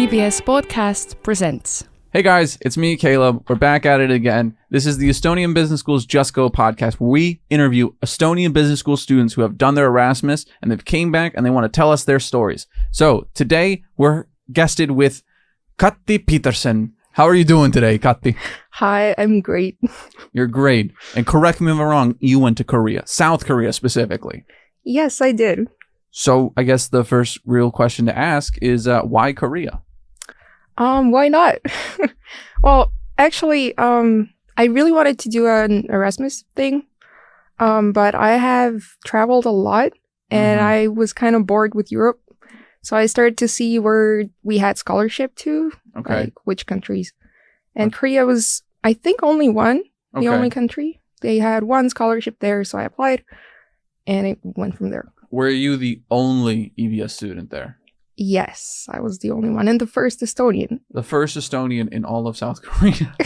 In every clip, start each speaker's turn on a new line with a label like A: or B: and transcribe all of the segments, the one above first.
A: EBS Podcast presents.
B: Hey guys, it's me, Caleb. We're back at it again. This is the Estonian Business School's Just Go podcast, where we interview Estonian business school students who have done their Erasmus and they've came back and they want to tell us their stories. So today we're guested with Kati Peterson. How are you doing today, Kati?
C: Hi, I'm great.
B: You're great. And correct me if I'm wrong, you went to Korea, South Korea specifically.
C: Yes, I did.
B: So I guess the first real question to ask is why Korea?
C: Why not? Well, actually, I really wanted to do an Erasmus thing, but I have traveled a lot and I was kind of bored with Europe. So I started to see where we had scholarship to, like which countries. And Korea was, I think, only one, the only country. They had one scholarship there, so I applied and it went from there.
B: Were you the only EBS student there?
C: Yes, I was the only one and the first Estonian.
B: The first Estonian in all of South Korea.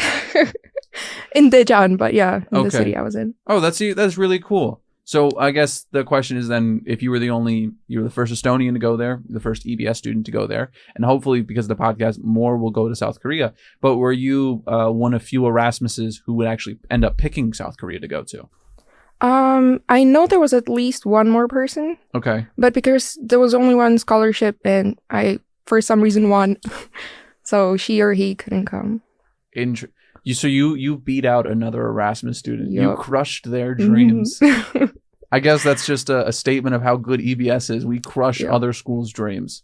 C: In Daejeon, but yeah, in the city I was in.
B: Oh, that's really cool. So I guess the question is then, if you were the first Estonian to go there, the first EBS student to go there, and hopefully because of the podcast, more will go to South Korea. But were you one of few Erasmuses who would actually end up picking South Korea to go to?
C: I know there was at least one more person.
B: Okay.
C: But because there was only one scholarship and I, for some reason, won, so she or he couldn't come.
B: So you beat out another Erasmus student.
C: Yep.
B: You crushed their dreams. I guess that's just a statement of how good EBS is. We crush other schools' dreams.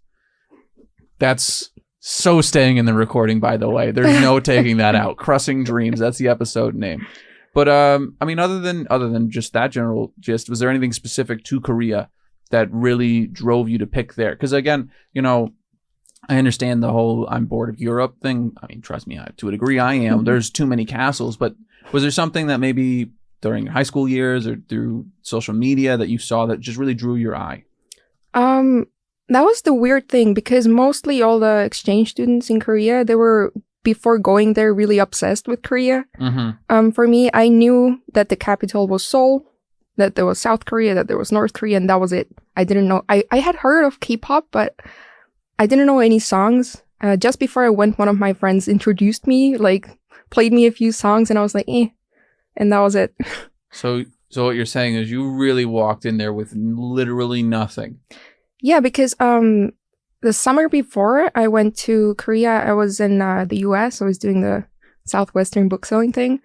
B: That's so staying in the recording, by the way. There's no taking that out. Crushing dreams. That's the episode name. But I mean, other than just that general gist, was there anything specific to Korea that really drove you to pick there? Because again, I understand the whole I'm bored of Europe thing. I mean, trust me, to a degree I am. There's too many castles. But was there something that maybe during your high school years or through social media that you saw that just really drew your eye?
C: That was the weird thing, because mostly all the exchange students in Korea, they were, before going there, really obsessed with Korea. For me, I knew that the capital was Seoul, that there was South Korea, that there was North Korea, and that was it. I didn't know. I had heard of K-pop, but I didn't know any songs. Just before I went, one of my friends introduced me, played me a few songs, and I was like, and that was it.
B: So what you're saying is you really walked in there with literally nothing. Yeah,
C: because the summer before I went to Korea, I was in the US. I was doing the Southwestern book selling thing.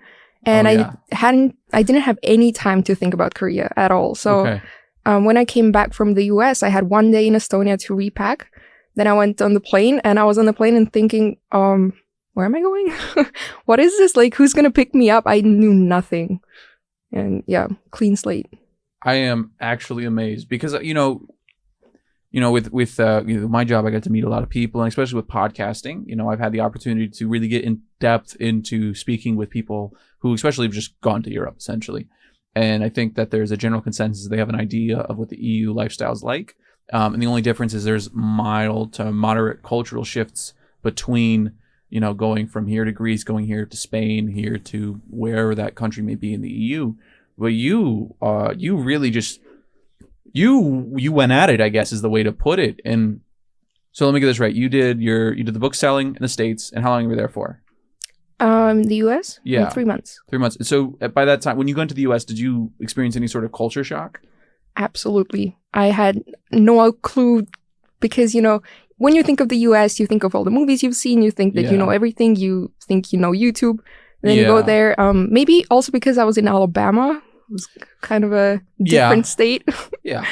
C: And I didn't have any time to think about Korea at all. So when I came back from the US, I had one day in Estonia to repack. Then I went on the plane, and I was on the plane and thinking, where am I going? What is this? Who's going to pick me up? I knew nothing. And clean slate. I
B: am actually amazed because, with my job, I got to meet a lot of people, and especially with podcasting, I've had the opportunity to really get in depth into speaking with people who especially have just gone to Europe, essentially. And I think that there's a general consensus. They have an idea of what the EU lifestyle is like. And the only difference is there's mild to moderate cultural shifts between, going from here to Greece, going here to Spain, here to wherever that country may be in the EU. But you really just... You went at it, I guess, is the way to put it. And so let me get this right. You did the book selling in the States, and how long were you there for?
C: The US?
B: Yeah.
C: 3 months.
B: 3 months. So by that time, when you got to the US, did you experience any sort of culture shock?
C: Absolutely. I had no clue because, when you think of the US, you think of all the movies you've seen, you think that you know everything, you think you know YouTube. Then you go there. Maybe also because I was in Alabama. It was kind of a different state.
B: Yeah.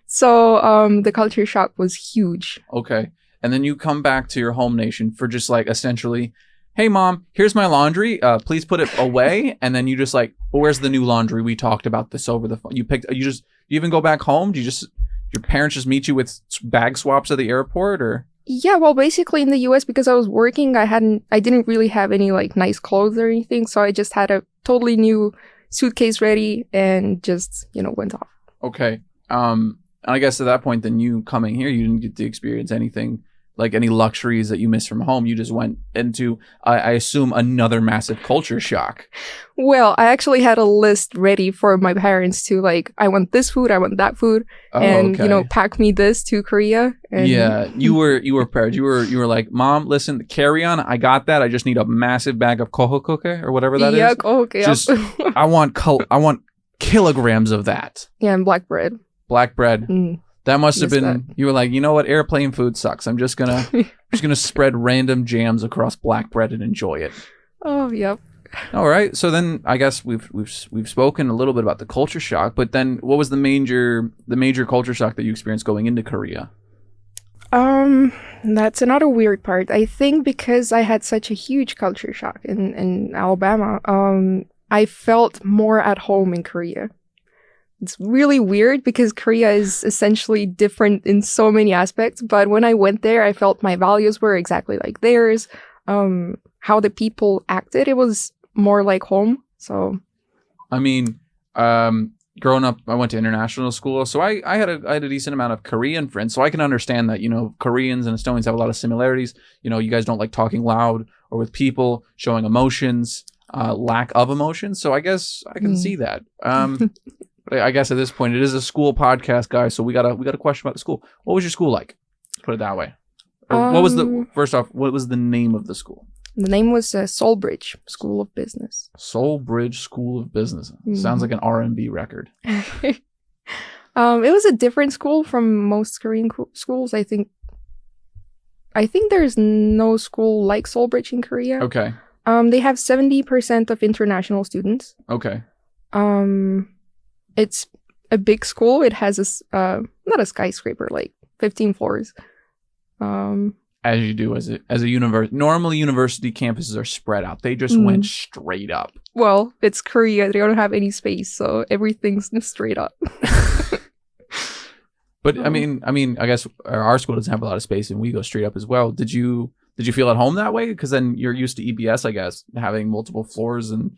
C: So the culture shock was huge.
B: Okay. And then you come back to your home nation for just essentially, hey, Mom, here's my laundry. Please put it away. And then you just well, where's the new laundry? We talked about this over the phone. You even go back home? Do your parents just meet you with bag swaps at the airport, or?
C: Yeah, well, basically in the US, because I was working, I didn't really have any nice clothes or anything. So I just had a totally new suitcase ready and just went off.
B: Okay. I guess at that point, then you coming here, you didn't get to experience anything like any luxuries that you miss from home. You just went into, I assume, another massive culture shock.
C: Well, I actually had a list ready for my parents to like, I want this food, I want that food, and pack me this to Korea. And
B: yeah, you were prepared. You were like, Mom, listen, carry on. I got that. I just need a massive bag of kohokuke or whatever that is.
C: Yeah, kohokuke.
B: Just I want kilograms of that.
C: Yeah, and black bread.
B: Black bread. That must have been.
C: That.
B: You were like, you know what? Airplane food sucks. I'm just gonna spread random jams across black bread and enjoy it.
C: Oh, yep.
B: All right. So then, I guess we've spoken a little bit about the culture shock. But then, what was the major culture shock that you experienced going into Korea?
C: That's another weird part. I think because I had such a huge culture shock in Alabama, I felt more at home in Korea. It's really weird because Korea is essentially different in so many aspects. But when I went there, I felt my values were exactly like theirs. How the people acted, it was more like home. So,
B: I mean, growing up, I went to international school, so I had a decent amount of Korean friends. So I can understand that, Koreans and Estonians have a lot of similarities. You guys don't like talking loud or with people, showing emotions, lack of emotions. So I guess I can see that. But I guess at this point, it is a school podcast, guys. So we got a question about the school. What was your school like? Put it that way. Or what was the name of the school?
C: The name was Soulbridge School of Business.
B: Soulbridge School of Business. Sounds like an R&B record.
C: It was a different school from most Korean schools. I think there's no school like Soulbridge in Korea.
B: Okay.
C: They have 70% of international students.
B: Okay.
C: It's a big school. It has not a skyscraper, like 15 floors.
B: As you do as a university. Normally university campuses are spread out. They just went straight up.
C: Well, it's Korea. They don't have any space, so everything's straight up.
B: But I mean, I guess our school doesn't have a lot of space, and we go straight up as well. Did you feel at home that way? Because then you're used to EBS, I guess, having multiple floors, and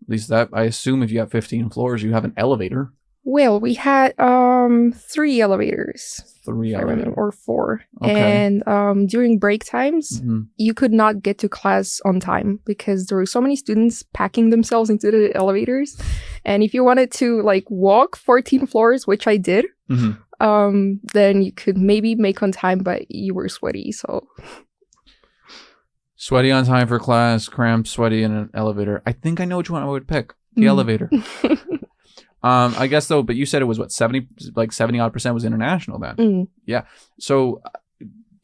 B: at least that I assume if you have 15 floors, you have an elevator.
C: Well, we had 3 elevators.
B: 3 elevators.
C: Or 4.
B: Okay.
C: And during break times, you could not get to class on time because there were so many students packing themselves into the elevators. And if you wanted to walk 14 floors, which I did, then you could maybe make on time, but you were sweaty, so...
B: Sweaty on time for class, cramped, sweaty in an elevator. I think I know which one I would pick. The elevator. I guess though, but you said it was 70 odd percent was international then. Yeah. So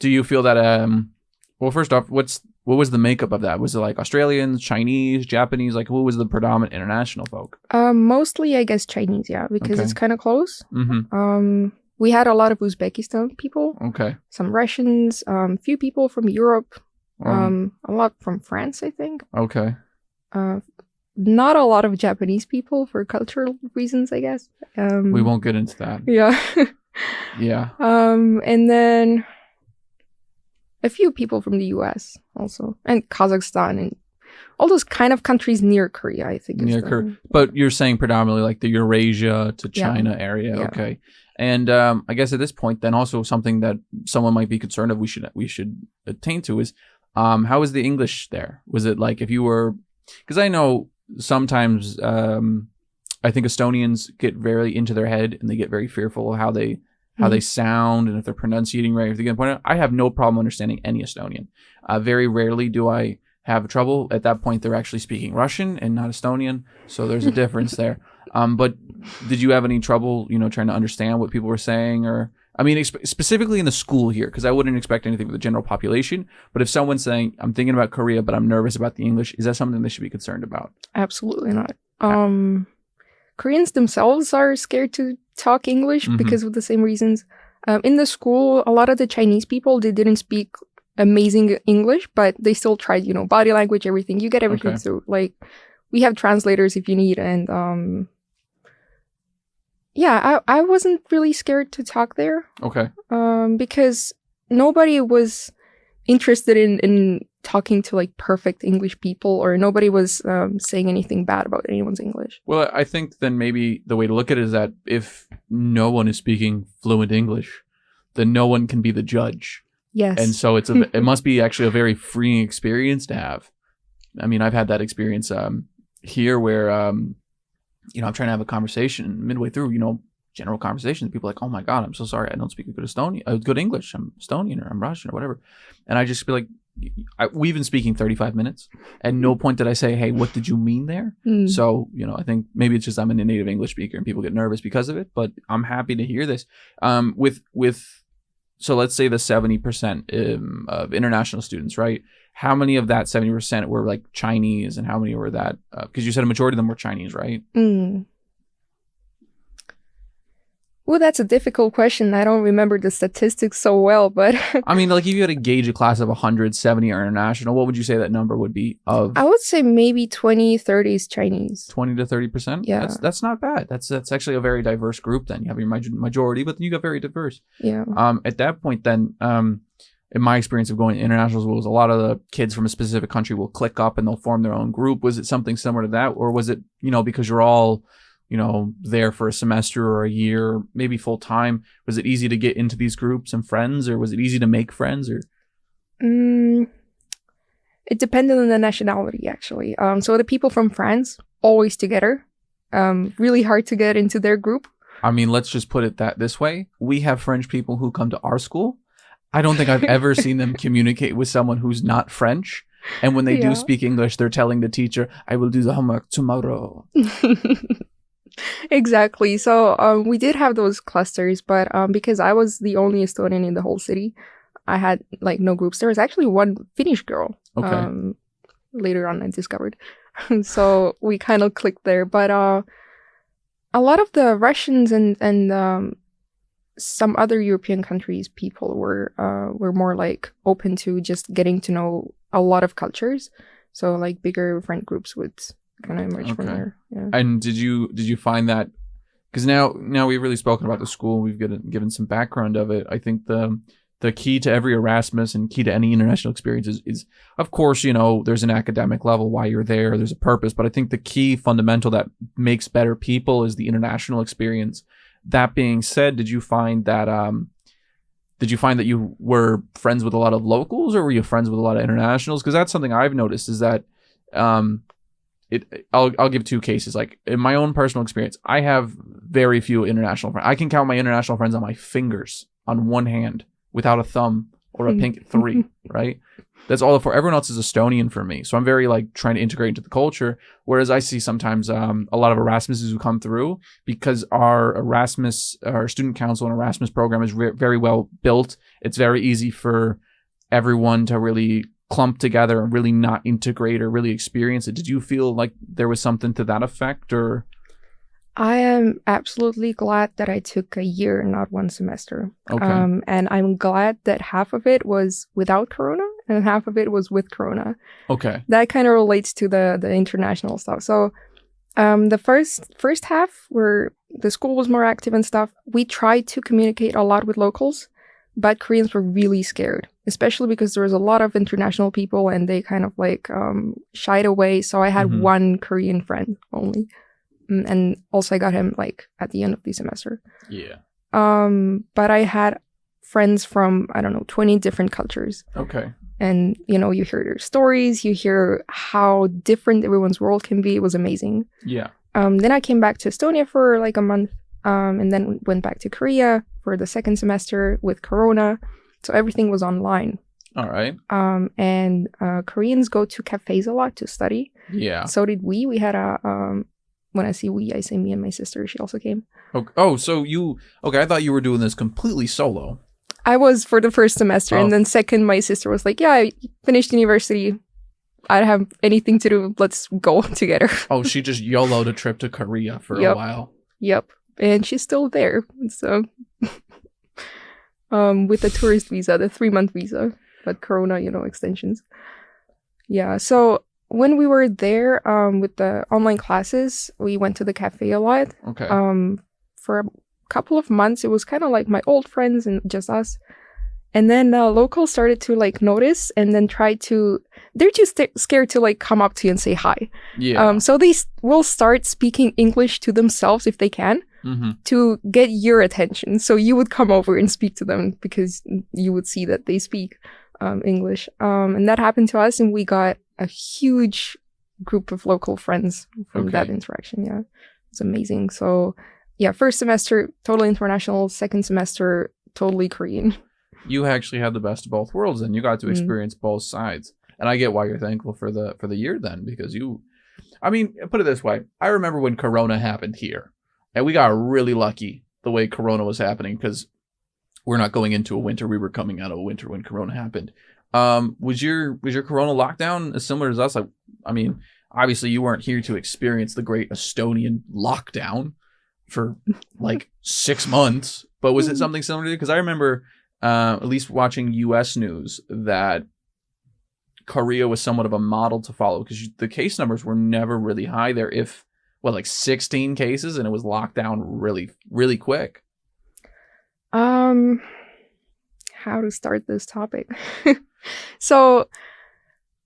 B: do you feel that well, first off, what was the makeup of that? Was it like Australians, Chinese, Japanese? Like who was the predominant international folk?
C: Mostly I guess Chinese, yeah, because it's kind of close. We had a lot of Uzbekistan people.
B: Okay.
C: Some Russians, few people from Europe, a lot from France, I think.
B: Okay.
C: Not a lot of Japanese people for cultural reasons, I guess.
B: We won't get into that.
C: Yeah.
B: Yeah.
C: And then a few people from the US also, and Kazakhstan, and all those kind of countries near Korea, I think.
B: Near Korea. But you're saying predominantly like the Eurasia to China area. Yeah. Okay. And I guess at this point, then also something that someone might be concerned of we should attain to is how was the English there? Was it like if you were... Because I know... Sometimes I think Estonians get very into their head and they get very fearful of how they sound and if they're pronunciating right. If they get point out, I have no problem understanding any Estonian. Very rarely do I have trouble. At that point, they're actually speaking Russian and not Estonian, so there's a difference there. But did you have any trouble, trying to understand what people were saying, or? I mean, specifically in the school here, because I wouldn't expect anything for the general population. But if someone's saying, I'm thinking about Korea, but I'm nervous about the English, is that something they should be concerned about? Absolutely
C: not. Koreans themselves are scared to talk English because of the same reasons. In the school, a lot of the Chinese people, they didn't speak amazing English, but they still tried, body language, everything. You get everything through. Like, we have translators if you need, and... Yeah, I wasn't really scared to talk there.
B: Okay.
C: Because nobody was interested in talking to perfect English people, or nobody was saying anything bad about anyone's English.
B: Well, I think then maybe the way to look at it is that if no one is speaking fluent English, then no one can be the judge.
C: Yes.
B: And so it must be actually a very freeing experience to have. I mean, I've had that experience here where, I'm trying to have a conversation midway through, general conversations. People are like, oh my God, I'm so sorry. I don't speak good English. I'm Estonian or I'm Russian or whatever. And I just be like, we've been speaking 35 minutes. At no point did I say, hey, what did you mean there? So, I think maybe it's just I'm a native English speaker and people get nervous because of it, but I'm happy to hear this. So let's say the 70% of international students, right? How many of that 70% were like Chinese and how many were that? Because you said a majority of them were Chinese, right?
C: Well, that's a difficult question. I don't remember the statistics so well, but...
B: I mean, like if you had to gauge a class of 170 are international, what would you say that number would be of?
C: I would say maybe 20, 30 is Chinese.
B: 20 to 30%?
C: Yeah.
B: That's not bad. That's actually a very diverse group then. You have your majority, but then you got very diverse.
C: Yeah.
B: At that point then, in my experience of going to international schools, a lot of the kids from a specific country will click up and they'll form their own group. Was it something similar to that? Or was it, because you're all... there for a semester or a year, maybe full time? Was it easy to get into these groups and friends, or was it easy to make friends? Or
C: it depended on the nationality, actually. So the people from France, always together, really hard to get into their group.
B: I mean, let's just put it this way. We have French people who come to our school. I don't think I've ever seen them communicate with someone who's not French. And when they do speak English, they're telling the teacher, I will do the homework tomorrow.
C: Exactly. So we did have those clusters, but because I was the only Estonian in the whole city, I had like no groups. There was actually one Finnish girl.
B: Okay.
C: Later on I discovered. So we kind of clicked there. But a lot of the Russians and some other European countries people were more like open to just getting to know a lot of cultures. So like bigger friend groups would kind of emerge from there. Yeah.
B: And did you find that, because now we've really spoken about the school, we've given some background of it. I think the key to every Erasmus and key to any international experience is of course, there's an academic level why you're there's a purpose, but I think the key fundamental that makes better people is the international experience. That being said, did you find that you were friends with a lot of locals, or were you friends with a lot of internationals? Because that's something I've noticed is that I'll give two cases. Like in my own personal experience, I have very few international friends. I can count my international friends on my fingers on one hand without a thumb or a pink 3, right? That's all for everyone else is Estonian for me. So I'm very like trying to integrate into the culture. Whereas I see sometimes a lot of Erasmuses who come through, because our student council and Erasmus program is very well built. It's very easy for everyone to really clump together and really not integrate or really experience it. Did you feel like there was something to that effect, or?
C: I am absolutely glad that I took a year, not one semester.
B: Okay.
C: And I'm glad that half of it was without Corona and half of it was with Corona.
B: Okay.
C: That kind of relates to the international stuff. So the first half, where the school was more active and stuff, we tried to communicate a lot with locals, but Koreans were really scared, especially because there was a lot of international people and they kind of like shied away. So I had one Korean friend only. And also I got him like at the end of the semester.
B: Yeah.
C: But I had friends from, 20 different cultures.
B: Okay.
C: And, you hear their stories, you hear how different everyone's world can be. It was amazing.
B: Yeah.
C: Then I came back to Estonia for like a month, and then went back to Korea for the second semester with Corona. So everything was online.
B: All right.
C: And Koreans go to cafes a lot to study.
B: Yeah.
C: So did we. We had when I say we, I say me and my sister. She also came.
B: Oh, so I thought you were doing this completely solo.
C: I was for the first semester. And then second, my sister was like, yeah, I finished university. I don't have anything to do. Let's go together.
B: Oh, she just YOLO'd a trip to Korea for a while.
C: Yep. And she's still there. So with the tourist visa, the 3-month visa, but Corona, extensions. Yeah. So when we were there with the online classes, we went to the cafe a lot.
B: Okay.
C: For a couple of months, it was kind of like my old friends and just us. And then locals started to like notice and then they're too scared to like come up to you and say hi.
B: Yeah.
C: So they will start speaking English to themselves if they can. to get your attention. So you would come over and speak to them because you would see that they speak English. And that happened to us, and we got a huge group of local friends from that interaction. Yeah, it's amazing. So yeah, first semester, totally international. Second semester, totally Korean.
B: You actually had the best of both worlds, and you got to experience both sides. And I get why you're thankful for the year then, because I mean, put it this way. I remember when Corona happened here, and we got really lucky the way Corona was happening, because we're not going into a winter. We were coming out of a winter when Corona happened. Was your Corona lockdown as similar as us? Like, I mean, obviously you weren't here to experience the great Estonian lockdown for like 6 months, but was it something similar to you? Because I remember at least watching U.S. news that Korea was somewhat of a model to follow, because the case numbers were never really high there. If like 16 cases, and it was locked down really, really quick.
C: How to start this topic? So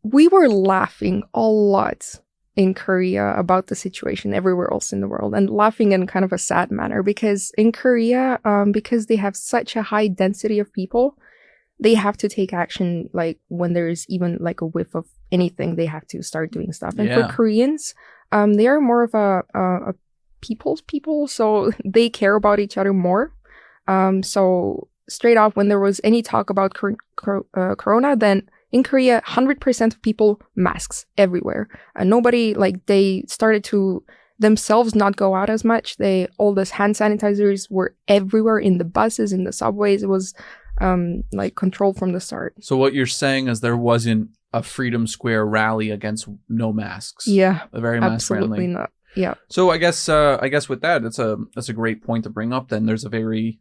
C: we were laughing a lot in Korea about the situation everywhere else in the world, and laughing in kind of a sad manner, because in Korea, because they have such a high density of people, they have to take action. Like when there's even like a whiff of anything, they have to start doing stuff. And for Koreans, they are more of a people's people, so they care about each other more. So straight off, when there was any talk about Corona, then in Korea, 100% of people, masks everywhere. Nobody, like, they started to themselves not go out as much. All those hand sanitizers were everywhere in the buses, in the subways. It was like controlled from the start.
B: So what you're saying is there wasn't a Freedom Square rally against no masks.
C: Yeah,
B: a very mask friendly.
C: Absolutely not. Yeah.
B: So I guess with that, that's a great point to bring up. Then there's a very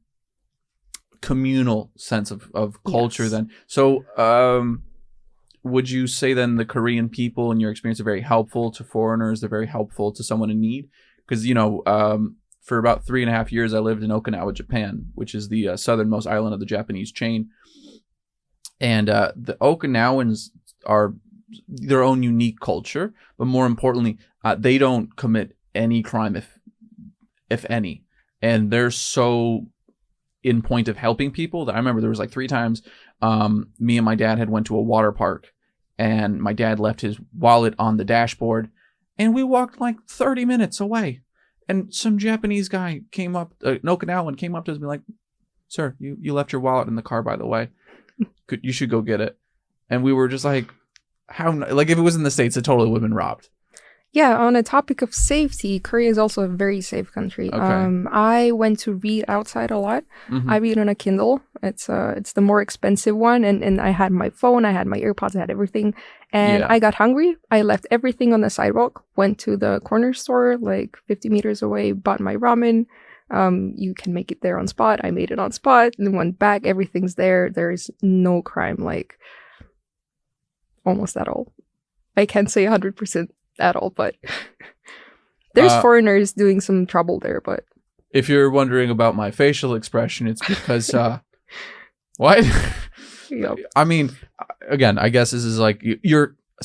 B: communal sense of culture. Yes. Then so would you say then the Korean people in your experience are very helpful to foreigners? They're very helpful to someone in need? Because for about 3.5 years, I lived in Okinawa, Japan, which is the southernmost island of the Japanese chain. And the Okinawans are their own unique culture, but more importantly, they don't commit any crime, if any. And they're so in point of helping people that I remember there was like 3 times me and my dad had went to a water park, and my dad left his wallet on the dashboard, and we walked like 30 minutes away. And some Japanese guy came up, an Okinawan came up to us and be like, "Sir, you left your wallet in the car, by the way. You should go get it." And we were just like, how? Like, if it was in the States, it totally would have been robbed.
C: Yeah, on a topic of safety, Korea is also a very safe country. Okay. I went to read outside a lot. Mm-hmm. I read on a Kindle. It's the more expensive one, and I had my phone, I had my AirPods, I had everything. And I got hungry. I left everything on the sidewalk, went to the corner store, like 50 meters away, bought my ramen. You can make it there on spot. I made it on spot, and then went back. Everything's there. There's no crime, like almost at all. I can't say 100% at all, but there's foreigners doing some trouble there. But
B: if you're wondering about my facial expression, it's because what?
C: Yep.
B: I mean, again, I guess this is like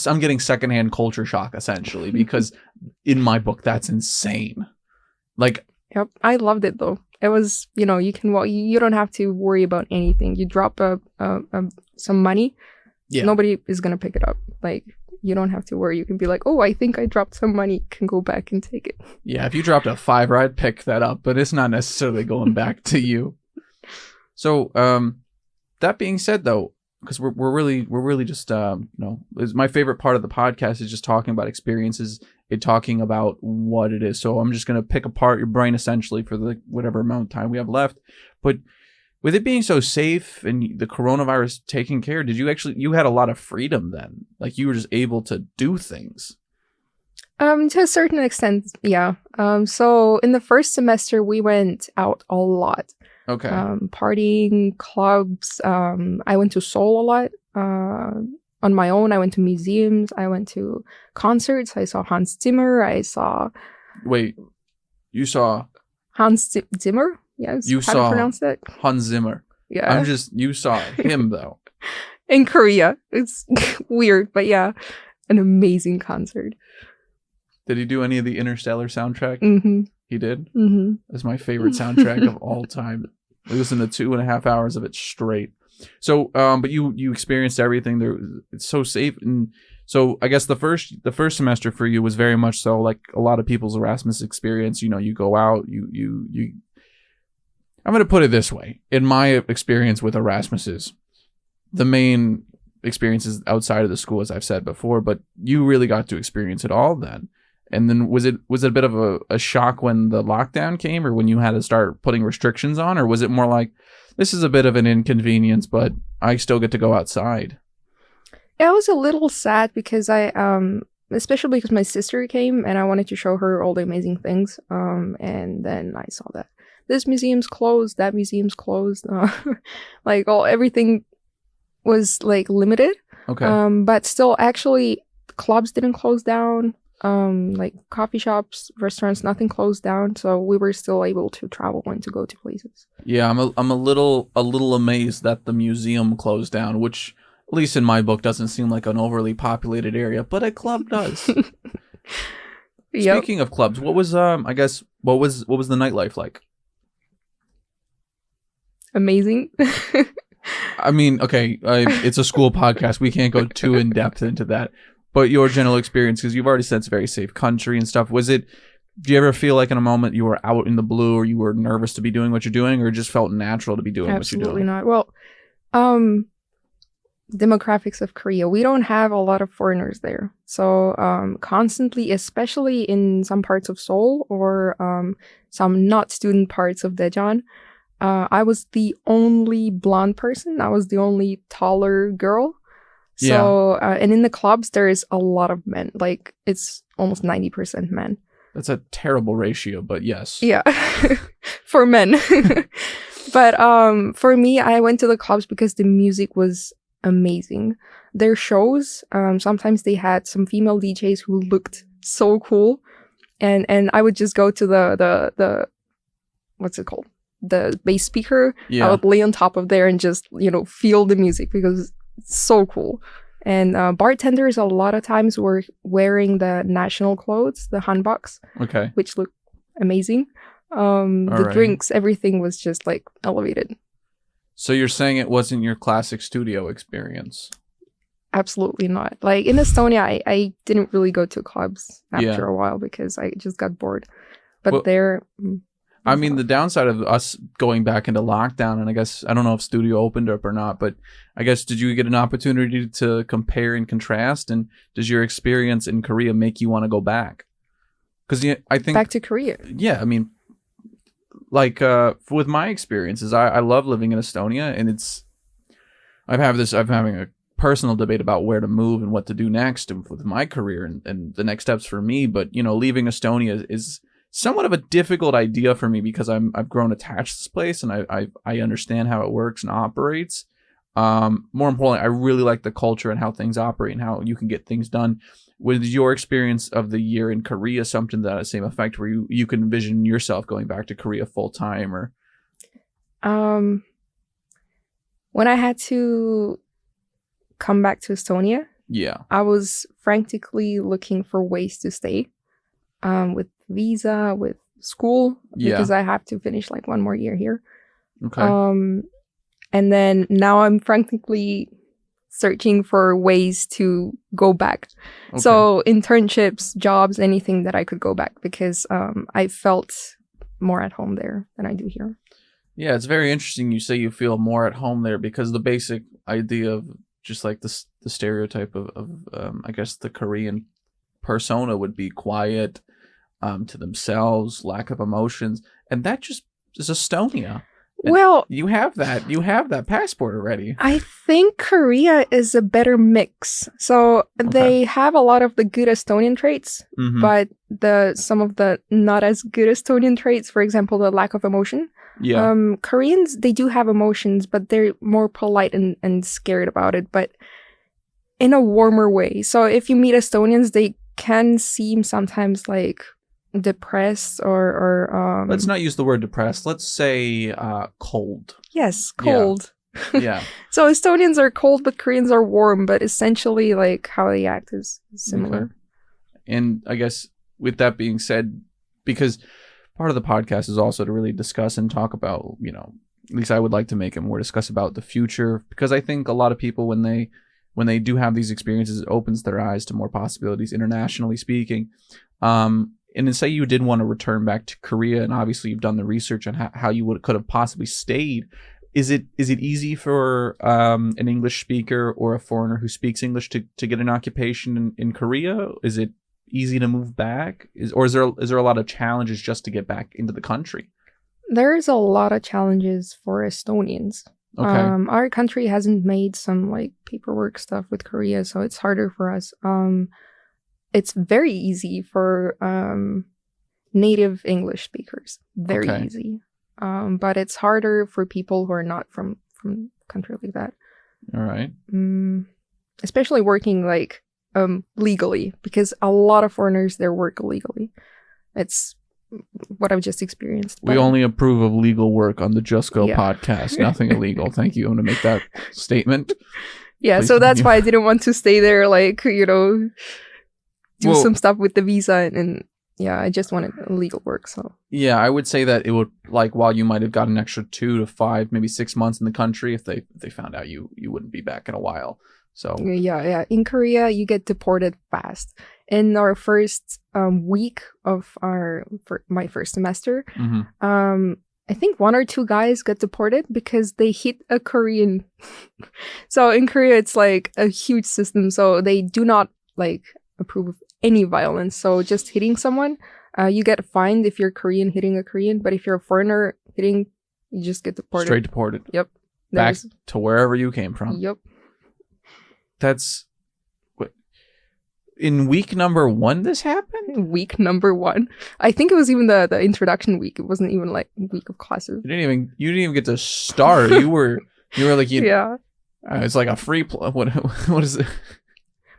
B: I'm getting secondhand culture shock essentially, because in my book that's insane. Like,
C: yep, I loved it though. It was, you don't have to worry about anything. You drop some money, nobody is gonna pick it up. Like, you don't have to worry. You can be like, "Oh, I think I dropped some money. Can go back and take it."
B: Yeah, if you dropped a $5, I'd pick that up, but it's not necessarily going back to you. So, that being said, though, because we're really just my favorite part of the podcast is just talking about experiences and talking about what it is. So I'm just gonna pick apart your brain essentially for the whatever amount of time we have left, but. With it being so safe and the coronavirus taking care, you had a lot of freedom then? Like, you were just able to do things?
C: To a certain extent, yeah. So in the first semester, we went out a lot.
B: Okay.
C: Partying, clubs. I went to Seoul a lot. On my own, I went to museums. I went to concerts. I saw Hans Zimmer.
B: Wait, you saw...
C: Hans Zimmer? Yes.
B: You
C: How
B: saw
C: to pronounce that?
B: Hans Zimmer.
C: Yeah.
B: You saw him though.
C: In Korea. It's weird, but yeah. An amazing concert.
B: Did he do any of the Interstellar soundtrack?
C: Mm-hmm.
B: He did?
C: Mm-hmm.
B: That's my favorite soundtrack of all time. I listened to 2.5 hours of it straight. So, but you experienced everything there. It's so safe. And so I guess the first semester for you was very much so like a lot of people's Erasmus experience. You go out, you I'm going to put it this way. In my experience with Erasmuses, the main experiences outside of the school, as I've said before, but you really got to experience it all then. And then was it a bit of a shock when the lockdown came, or when you had to start putting restrictions on, or was it more like, this is a bit of an inconvenience, but I still get to go outside?
C: Yeah, I was a little sad because I, especially because my sister came and I wanted to show her all the amazing things. And then I saw that this museum's closed, that museum's closed. Like everything was like limited.
B: Okay.
C: But still, actually, clubs didn't close down. Like coffee shops, restaurants, nothing closed down, so we were still able to travel and to go to places.
B: Yeah, I'm a little amazed that the museum closed down, which at least in my book doesn't seem like an overly populated area, but a club does.
C: Yep.
B: Speaking of clubs, what was the nightlife like?
C: Amazing.
B: I mean, okay, it's a school podcast. We can't go too in depth into that. But your general experience, because you've already said it's a very safe country and stuff. Do you ever feel like in a moment you were out in the blue, or you were nervous to be doing what you're doing, or it just felt natural to be doing what you're doing?
C: Absolutely not. Well, demographics of Korea, we don't have a lot of foreigners there. So constantly, especially in some parts of Seoul or some not student parts of Daejeon, I was the only blonde person. I was the only taller girl. So, and in the clubs, there is a lot of men. Like, it's almost 90% men.
B: That's a terrible ratio, but yes.
C: Yeah, for men. But for me, I went to the clubs because the music was amazing. Their shows, sometimes they had some female DJs who looked so cool. And I would just go to the what's it called? The bass speaker. Yeah. I would lay on top of there and just, feel the music because it's so cool. And bartenders a lot of times were wearing the national clothes, the hanboks,
B: okay,
C: which look amazing. The drinks, everything was just like elevated.
B: So you're saying it wasn't your classic studio experience?
C: Absolutely not. Like in Estonia, I didn't really go to clubs after a while because I just got bored. But there...
B: I mean, the downside of us going back into lockdown, and I guess, I don't know if studio opened up or not, but I guess, did you get an opportunity to compare and contrast? And does your experience in Korea make you want to go back? Because I think... Back
C: to Korea?
B: Yeah, I mean, like, with my experiences, I love living in Estonia, and I'm having a personal debate about where to move and what to do next with my career and the next steps for me. But, leaving Estonia is somewhat of a difficult idea for me because I've grown attached to this place, and I understand how it works and operates. More importantly, I really like the culture and how things operate and how you can get things done. Was your experience of the year in Korea something that had the same effect, where you can envision yourself going back to Korea full time? Or
C: when I had to come back to Estonia, I was frantically looking for ways to stay, with visa, with school, because I have to finish like one more year here.
B: Okay.
C: And then now I'm frantically searching for ways to go back. Okay. So internships, jobs, anything that I could go back, because I felt more at home there than I do here.
B: Yeah, it's very interesting you say you feel more at home there, because the basic idea of just like the stereotype of I guess the Korean persona would be quiet, to themselves, lack of emotions, and that just is Estonia. And
C: well,
B: you have that passport already.
C: I think Korea is a better mix. So they have a lot of the good Estonian traits, but some of the not as good Estonian traits, for example, the lack of emotion.
B: Yeah.
C: Koreans, they do have emotions, but they're more polite and scared about it, but in a warmer way. So if you meet Estonians, they can seem sometimes like depressed or
B: let's not use the word depressed, let's say cold.
C: Yes, cold.
B: Yeah.
C: So Estonians are cold, but Koreans are warm, but essentially like how they act is similar.
B: And I guess with that being said, because part of the podcast is also to really discuss and talk about, at least I would like to make it more discuss about the future, because I think a lot of people, when they do have these experiences, it opens their eyes to more possibilities internationally speaking. And then say you did want to return back to Korea, and obviously you've done the research on how you could have possibly stayed. Is it easy for an English speaker or a foreigner who speaks English to get an occupation in Korea? Is it easy to move back? Is there a lot of challenges just to get back into the country?
C: There's a lot of challenges for Estonians.
B: Okay.
C: Our country hasn't made some like paperwork stuff with Korea, so it's harder for us. It's very easy for native English speakers. Very easy. But it's harder for people who are not from a country like that.
B: All right.
C: Especially working like legally, because a lot of foreigners there work illegally. It's what I've just experienced.
B: We only approve of legal work on the Just Go podcast. Nothing illegal. Thank you. I'm going to make that statement.
C: Yeah,
B: Please
C: so that's
B: continue.
C: why I didn't want to stay there, like, do some stuff with the visa. And yeah, I just wanted legal work. So
B: yeah, I would say that it would, like, while you might have got an extra 2 to 5, maybe 6 months in the country, if they found out you wouldn't be back in a while. So
C: yeah. In Korea, you get deported fast. In our first week of my first semester, I think 1 or 2 guys got deported because they hit a Korean. So in Korea, it's like a huge system. So they do not like approve of any violence. So just hitting someone, you get fined if you're Korean hitting a Korean. But if you're a foreigner hitting, you just get deported.
B: Straight deported.
C: Yep.
B: Back to wherever you came from.
C: Yep.
B: That's what, in week number 1 this happened?
C: Week number 1. I think it was even the introduction week. It wasn't even like a week of classes.
B: You didn't even get to start. You were like,
C: yeah.
B: It's like a free what is it?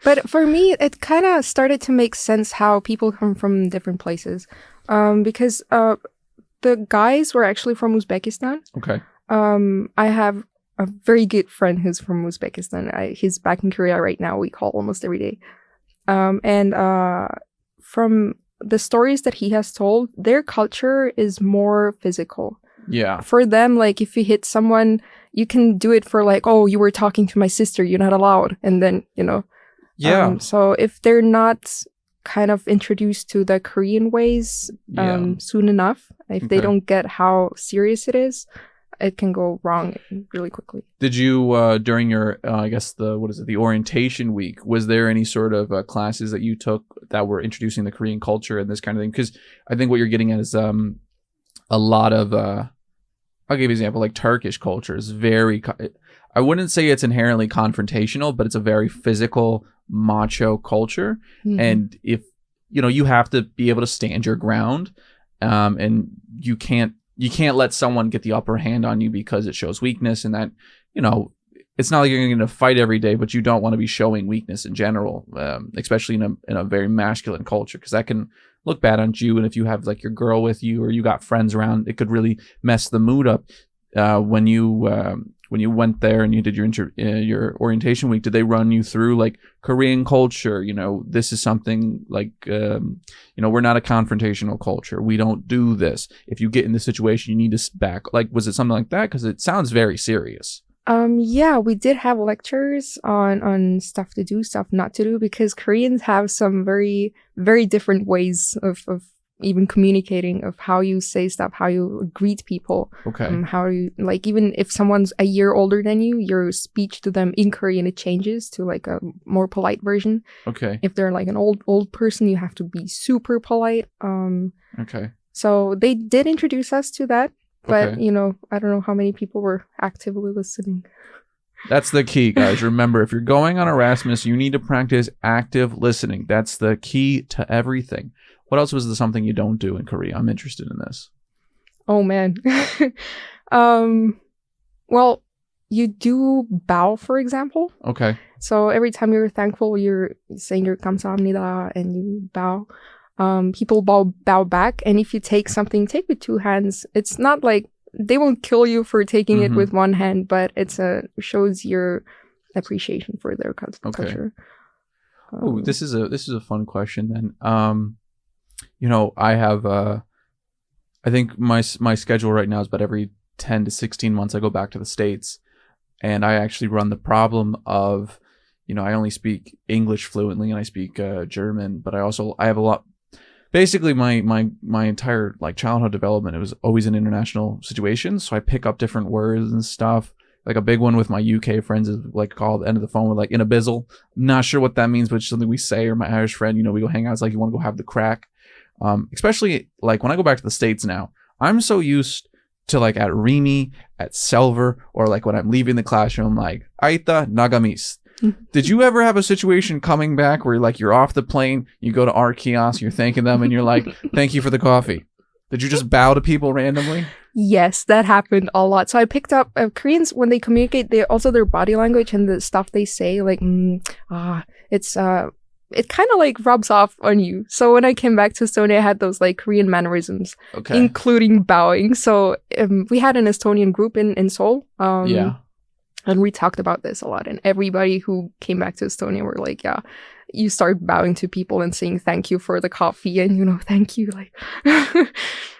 C: But for me, it kind of started to make sense how people come from different places. Because the guys were actually from Uzbekistan.
B: Okay.
C: I have a very good friend who's from Uzbekistan. He's back in Korea right now. We call almost every day. And from the stories that he has told, their culture is more physical.
B: Yeah.
C: For them, like, if you hit someone, you can do it for like, oh, you were talking to my sister, you're not allowed. And then,
B: Yeah.
C: So if they're not kind of introduced to the Korean ways soon enough, if they don't get how serious it is, it can go wrong really quickly.
B: Did you, during your, I guess the orientation week, was there any sort of classes that you took that were introducing the Korean culture and this kind of thing? Because I think what you're getting at is a lot of, I'll give you an example, like Turkish culture is very, I wouldn't say it's inherently confrontational, but it's a very physical, macho culture.
C: Mm-hmm.
B: And if, you have to be able to stand your ground, and you can't let someone get the upper hand on you because it shows weakness, and that, it's not like you're going to fight every day, but you don't want to be showing weakness in general, especially in a very masculine culture, because that can look bad on you. And if you have like your girl with you or you got friends around, it could really mess the mood up. When you went there and you did your orientation week, did they run you through like Korean culture? This is something like, we're not a confrontational culture. We don't do this. If you get in this situation, you need to back. Like, was it something like that? Because it sounds very serious.
C: Yeah, we did have lectures on stuff to do, stuff not to do, because Koreans have some very, very different ways of even communicating, of how you say stuff, how you greet people.
B: Okay.
C: How you, like, even if someone's a year older than you, your speech to them in Korean, it changes to like a more polite version.
B: Okay.
C: If they're like an old person, you have to be super polite.
B: Okay.
C: So they did introduce us to that, but
B: Okay.
C: I don't know how many people were actively listening.
B: That's the key, guys. Remember, if you're going on Erasmus, you need to practice active listening. That's the key to everything. What else was something you don't do in Korea? I'm interested in this.
C: Oh, man. Well, you do bow, for example.
B: Okay.
C: So every time you're thankful, you're saying your 감사합니다 and you bow. People bow back. And if you take something, take with 2 hands. It's not like they won't kill you for taking it with 1 hand, but shows your appreciation for their culture.
B: Oh, this is a fun question then. I have I think my schedule right now is about every 10 to 16 months I go back to the States, and I actually run the problem of, I only speak English fluently and I speak German, but I have a lot. Basically, my entire like childhood development, it was always in international situations, so I pick up different words and stuff. Like a big one with my UK friends is like called end of the phone with like in a bizzle. I'm not sure what that means, but it's something we say. Or my Irish friend, we go hang out. It's like, you want to go have the crack. Especially like when I go back to the States now, I'm so used to like at Rimi, at Selver, or like when I'm leaving the classroom, like Aita Nagamis. Did you ever have a situation coming back where like you're off the plane, you go to our kiosk, you're thanking them, and you're like, thank you for the coffee? Did you just bow to people randomly?
C: Yes, that happened a lot. So I picked up Koreans when they communicate, they also their body language and the stuff they say, like it kind of like rubs off on you. So when I came back to Estonia, I had those like Korean mannerisms, including bowing. So we had an Estonian group in Seoul. And we talked about this a lot. And everybody who came back to Estonia were like, yeah, you start bowing to people and saying thank you for the coffee and, thank you. Like,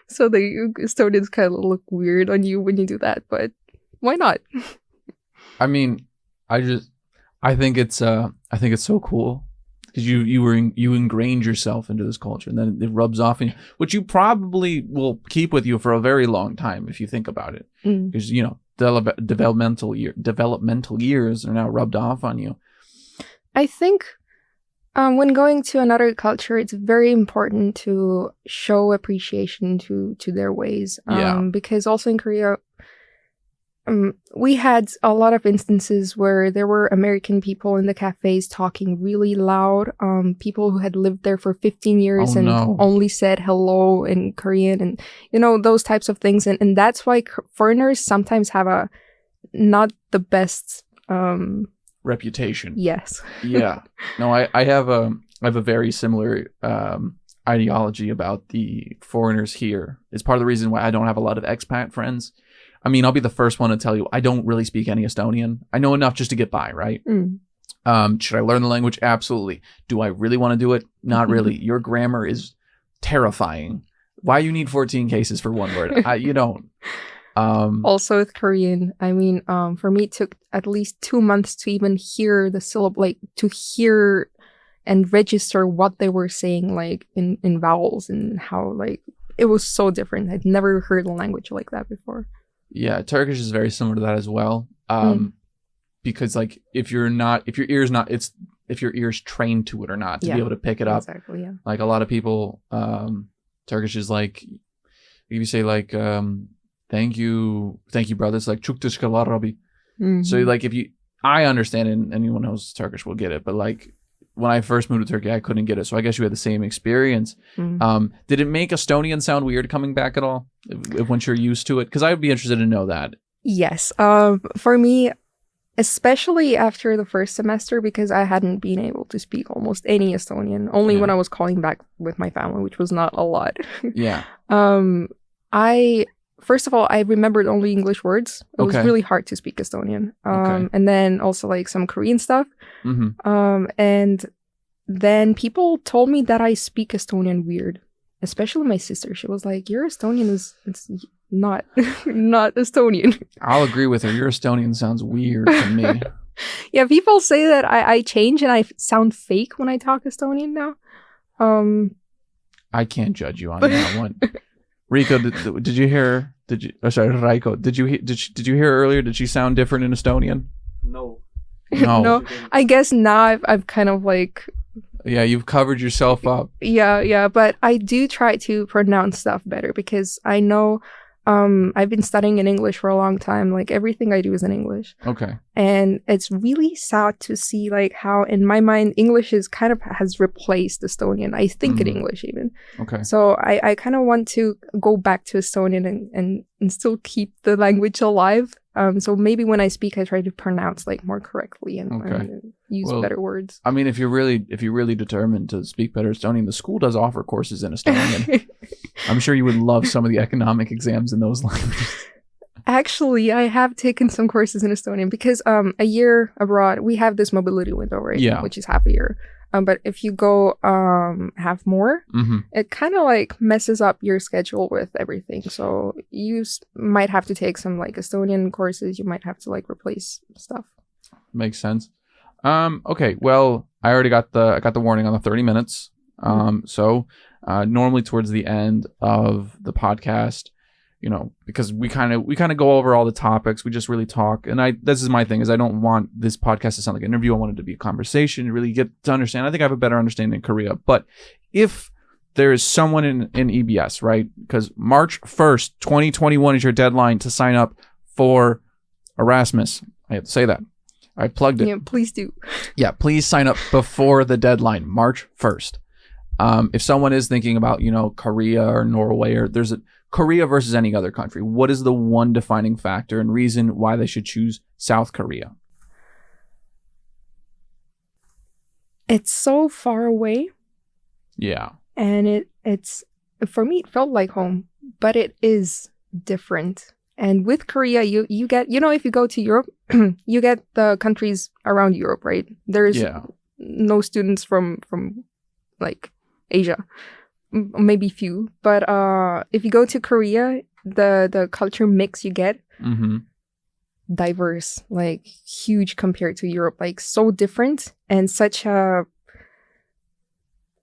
C: so the Estonians kind of look weird on you when you do that. But why not?
B: I mean, I think it's so cool. Because you ingrained yourself into this culture, and then it rubs off, which you probably will keep with you for a very long time if you think about it. Because developmental years are now rubbed off on you.
C: I think when going to another culture, it's very important to show appreciation to their ways. Because also in Korea, we had a lot of instances where there were American people in the cafes talking really loud. People who had lived there for 15 years only said hello in Korean and, those types of things. And that's why foreigners sometimes have not the best
B: reputation.
C: Yes.
B: Yeah. No, I have a very similar ideology about the foreigners here. It's part of the reason why I don't have a lot of expat friends. I mean, I'll be the first one to tell you, I don't really speak any Estonian. I know enough just to get by, right? Should I learn the language? Absolutely. Do I really want to do it? Not really. Your grammar is terrifying. Why you need 14 cases for one word? You don't.
C: Also with Korean, I mean, for me, it took at least 2 months to even hear the syllable, like to hear and register what they were saying, like in vowels and how, like, it was so different. I'd never heard a language like that before. Yeah,
B: Turkish is very similar to that as well. Because like if your ear's trained to it or not to be able to pick it up.
C: Exactly, yeah.
B: Like a lot of people, Turkish is like, if you say like, thank you, brother. It's like çok teşekkürler abi. So like I understand it, and anyone knows Turkish will get it. But like when I first moved to Turkey, I couldn't get it. So I guess you had the same experience. Did it make Estonian sound weird coming back at all? Once you're used to it? Because I would be interested to know that.
C: Yes. For me, especially after the first semester, because I hadn't been able to speak almost any Estonian, only when I was calling back with my family, which was not a lot.
B: Yeah.
C: First of all, I remembered only English words. It was really hard to speak Estonian. And then also like some Korean stuff. And then people told me that I speak Estonian weird, especially my sister. She was like, your Estonian it's not Estonian.
B: I'll agree with her. Your Estonian sounds weird to me.
C: Yeah, people say that I change and I sound fake when I talk Estonian now.
B: I can't judge you on that one. Rico, did you hear? Raiko, did you hear earlier? Did she sound different in Estonian?
D: No.
C: No. I guess now I've kind of like.
B: Yeah, you've covered yourself up.
C: Yeah, but I do try to pronounce stuff better because I know I've been studying in English for a long time. Like everything I do is in English.
B: Okay.
C: And it's really sad to see like how in my mind English has replaced Estonian. I think in English even.
B: Okay.
C: So I kind of want to go back to Estonian and still keep the language alive. So maybe when I speak, I try to pronounce like more correctly and use better words.
B: I mean, if you're really determined to speak better Estonian, the school does offer courses in Estonian. I'm sure you would love some of the economic exams in those languages.
C: Actually, I have taken some courses in Estonian because a year abroad, we have this mobility window, right?
B: Yeah.
C: Which is half a year. But if you go have more,
B: Mm-hmm.
C: it kind of like messes up your schedule with everything. So you might have to take some like Estonian courses. You might have to like replace stuff.
B: Makes sense. Okay. Well, I already got the warning on the 30 minutes. So normally towards the end of the podcast, you know, because we kind of go over all the topics. We just really talk. And this is my thing, is I don't want this podcast to sound like an interview. I want it to be a conversation to really get to understand. I think I have a better understanding in Korea. But if there is someone in EBS, right? Because March 1st, 2021 is your deadline to sign up for Erasmus. I have to say that. I plugged it.
C: Yeah, please do.
B: Yeah, please sign up before the deadline, March 1st. If someone is thinking about, you know, Korea or Norway, or there's a Korea versus any other country, what is the one defining factor and reason why they should choose South Korea?
C: It's so far away.
B: Yeah.
C: And it's for me, it felt like home, but it is different. And with Korea, you get, you know, if you go to Europe, you get the countries around Europe, right? There's no students from like Asia, maybe few. But if you go to Korea, the culture mix you get, diverse, like huge compared to Europe, like so different and such a,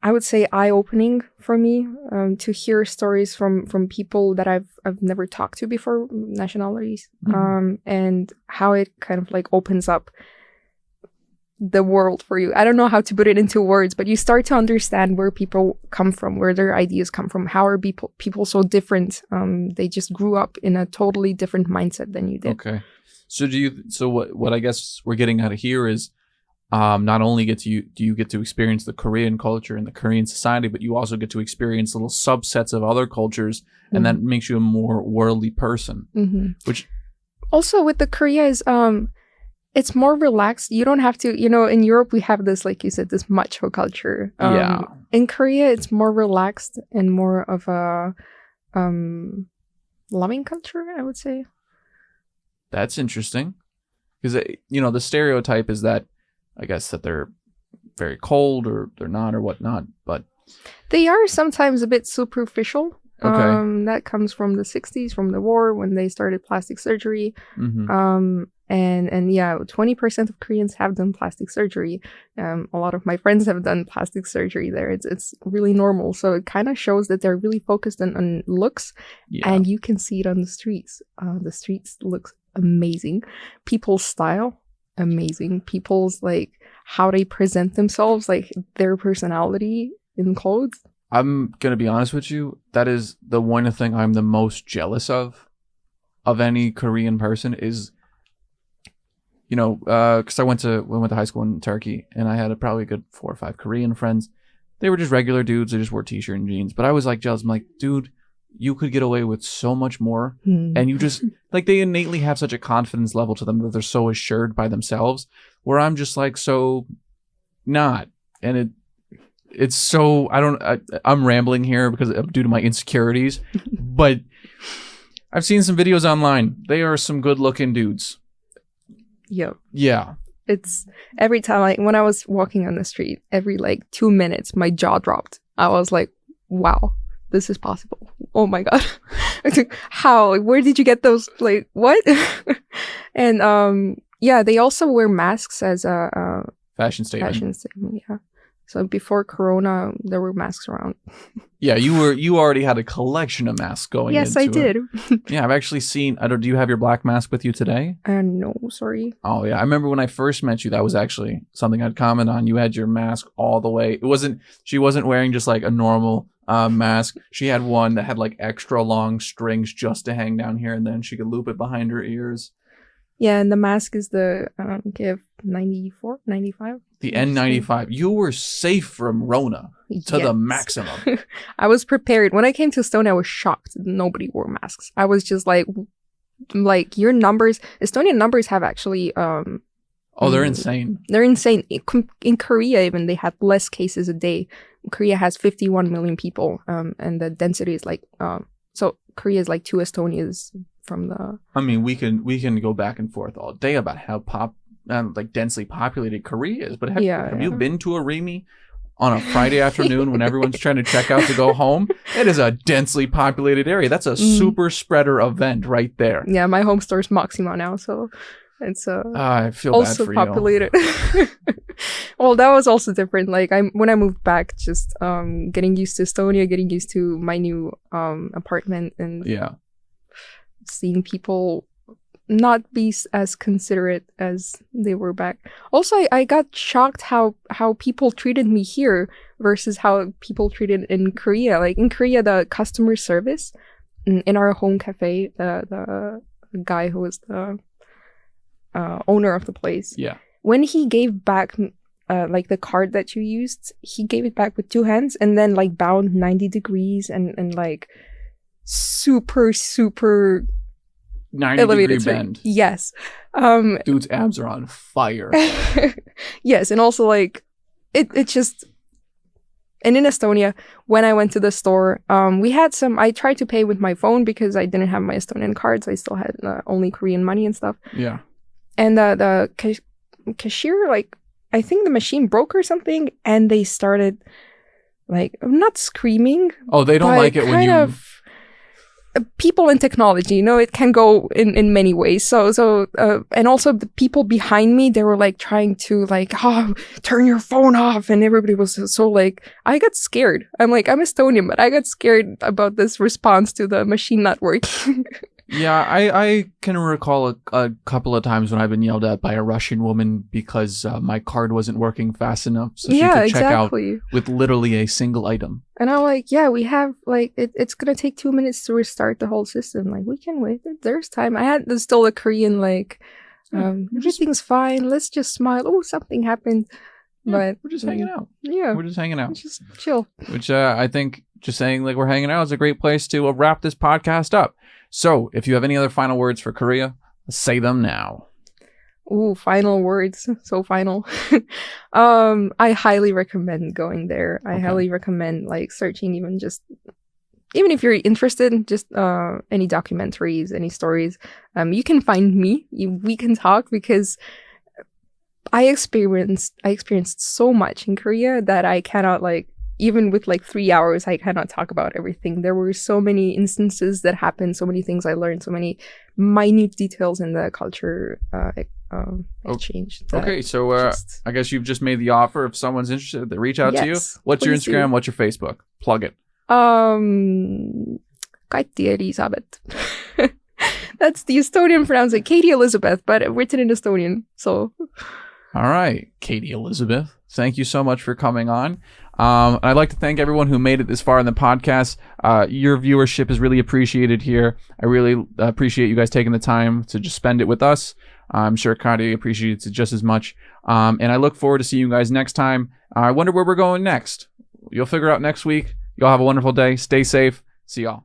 C: I would say, eye-opening for me to hear stories from people that I've never talked to before, nationalities, and how it kind of like opens up the world for you. I don't know how to put it into words, but you start to understand where people come from, where their ideas come from, how are people so different. They just grew up in a totally different mindset than you did.
B: Okay. So what I guess we're getting out of here is, not only do you get to experience the Korean culture and the Korean society, but you also get to experience little subsets of other cultures, and that makes you a more worldly person. Which
C: also with the Korea is it's more relaxed. You don't have to, you know, in Europe we have this, like you said, this macho culture. In Korea it's more relaxed and more of a loving culture, I would say.
B: That's interesting, because you know the stereotype is that, I guess, that they're very cold or they're not or whatnot, but
C: they are sometimes a bit superficial.
B: Okay.
C: That comes from the 60s, from the war, when they started plastic surgery. And yeah, 20% of Koreans have done plastic surgery. A lot of my friends have done plastic surgery there. It's really normal. So it kind of shows that they're really focused on looks, and you can see it on the streets. The streets look amazing. People's style, amazing. People's like how they present themselves, like their personality in clothes.
B: I'm gonna be honest with you, that is the one thing I'm the most jealous of any Korean person is, you know, because we went to high school in Turkey, and I had probably a good 4 or 5 Korean friends. They were just regular dudes. They just wore t-shirt and jeans. But I was like jealous. I'm like, dude, you could get away with so much more. And you just, like, they innately have such a confidence level to them that they're so assured by themselves, where I'm just like, so not. And it's so, I'm rambling here because due to my insecurities, but I've seen some videos online. They are some good looking dudes.
C: Yep.
B: Yeah.
C: It's every time, when I was walking on the street, every like 2 minutes, my jaw dropped. I was like, wow, this is possible. Oh my God. I was like, how? Where did you get those? Like, what? And yeah, they also wear masks as a
B: fashion statement.
C: Yeah. So before Corona, there were masks around.
B: Yeah, you already had a collection of masks going.
C: Yes, I did.
B: Yeah, I've actually seen. Do you have your black mask with you today?
C: No, sorry.
B: Oh yeah, I remember when I first met you. That was actually something I'd comment on. You had your mask all the way. She wasn't wearing just like a normal mask. She had one that had like extra long strings just to hang down here, and then she could loop it behind her ears.
C: Yeah, and the mask is the KF 94, 95.
B: The N95. You were safe from Rona to the maximum.
C: I was prepared. When I came to Estonia, I was shocked. Nobody wore masks. I was just like your numbers, Estonian numbers have actually...
B: they're insane.
C: They're insane. In Korea, even, they had less cases a day. Korea has 51 million people, and the density is like... so Korea is like 2 Estonias from the...
B: I mean, we can go back and forth all day about how like densely populated Korea is, but have you
C: Yeah.
B: been to a Rimi on a Friday afternoon when everyone's trying to check out to go home? It is a densely populated area. That's a super spreader event right there.
C: Yeah, my home store is Maxima now, so it's
B: I feel
C: also
B: bad for
C: populated. Well, that was also different. Like when I moved back, just getting used to Estonia, getting used to my new apartment, and seeing people not be as considerate as they were back. Also, I got shocked how people treated me here versus how people treated in Korea. Like in Korea, the customer service in our home cafe, the guy who was the owner of the place, when he gave back like the card that you used, he gave it back with 2 hands and then like bowed 90 degrees and like super
B: 90-degree bend.
C: Yes.
B: Dude's abs are on fire.
C: Yes, and also like it just. And in Estonia, when I went to the store, we had I tried to pay with my phone because I didn't have my Estonian cards. I still had only Korean money and stuff.
B: Yeah.
C: And the cashier, like, I think the machine broke or something, and they started like not screaming.
B: Oh, they don't like it when you.
C: People in technology, you know, it can go in many ways. So and also the people behind me, they were like trying to like, turn your phone off, and everybody was so like, I got scared. I'm Estonian, but I got scared about this response to the machine not working.
B: Yeah, I can recall a couple of times when I've been yelled at by a Russian woman because my card wasn't working fast enough, so she could check out with literally a single item.
C: And I'm like, yeah, we have like it's gonna take 2 minutes to restart the whole system. Like, we can wait. There's time. I had still a Korean like, everything's fine. Let's just smile. Oh, something happened, but
B: we're just hanging out.
C: Yeah,
B: we're just hanging out.
C: Just chill.
B: Which I think just saying like we're hanging out is a great place to wrap this podcast up. So, if you have any other final words for Korea, say them now.
C: Ooh, final words. So final. I highly recommend going there. I highly recommend like searching even if you're interested in just any documentaries, any stories. You can find me. We can talk because I experienced so much in Korea that I cannot like, even with like 3 hours, I cannot talk about everything. There were so many instances that happened, so many things I learned, so many minute details in the culture exchange.
B: Okay, so I guess you've just made the offer. If someone's interested, they reach out to you. What's your Instagram? What's your Facebook? Plug it.
C: Kati Eliisabet. That's the Estonian pronunciation. Kati Eliisabet, but written in Estonian. So.
B: All right, Kati Eliisabet. Thank you so much for coming on. I'd like to thank everyone who made it this far in the podcast. Your viewership is really appreciated here. I really appreciate you guys taking the time to just spend it with us. I'm sure Kati appreciates it just as much. And I look forward to seeing you guys next time. I wonder where we're going next. You'll figure out next week. Y'all have a wonderful day. Stay safe. See y'all.